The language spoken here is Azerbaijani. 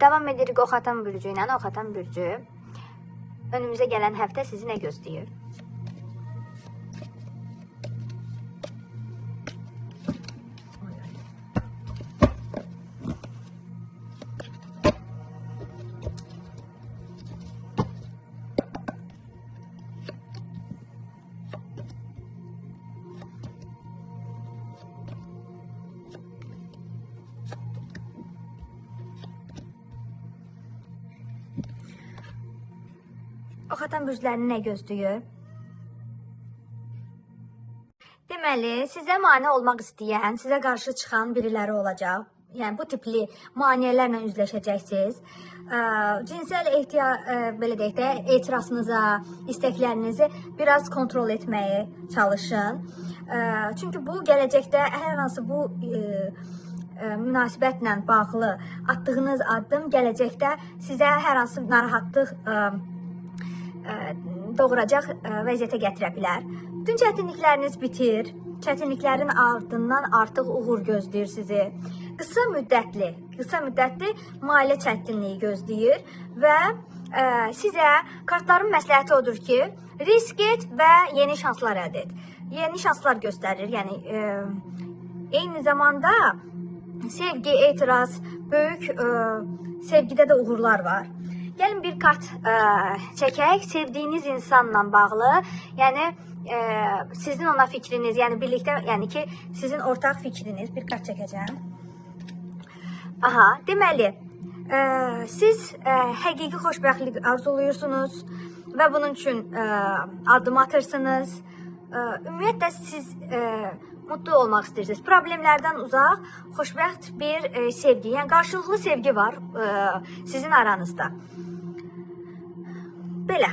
Davam edirik Oxatan bürcü ilə. Oxatan bürcü önümüzə gələn həftə sizi nə gözləyir? Oxatan bürclərini nə gözləyir? Deməli, sizə mane olmaq istəyən, sizə qarşı çıxan biriləri olacaq. Yəni, bu tipli maneələrlə üzləşəcəksiniz. Cinsel belə deyək də, etirazınıza, istəklərinizi biraz kontrol etməyə çalışın. Çünki bu, gələcəkdə hər hansı bu münasibətlə bağlı atdığınız addım gələcəkdə sizə hər hansı narahatlıq doğuracaq vəziyyətə gətirə bilər. Bütün çətinlikləriniz bitir. Çətinliklərin ardından artıq uğur gözləyir sizi. Qısa müddətli maliyyə çətinliyi gözləyir və sizə kartların məsləhəti odur ki, risk et və yeni şanslar əldə et. Yeni şanslar göstərir. Yəni, eyni zamanda sevgi, etiraz, böyük sevgidə də uğurlar var. Gəlin bir kart çəkək, sevdiyiniz insanla bağlı, yəni sizin ona fikriniz, yəni birlikdə, yəni ki, sizin ortaq fikriniz, bir kart çəkəcəm. Aha, deməli, siz həqiqi xoşbəxtlik arzuluyursunuz və bunun üçün addım atırsınız. Ümumiyyətlə, siz mutlu olmaq istəyirsiniz. Problemlərdən uzaq, xoşbəxt bir sevgi, yəni qarşılıqlı sevgi var sizin aranızda. Belə.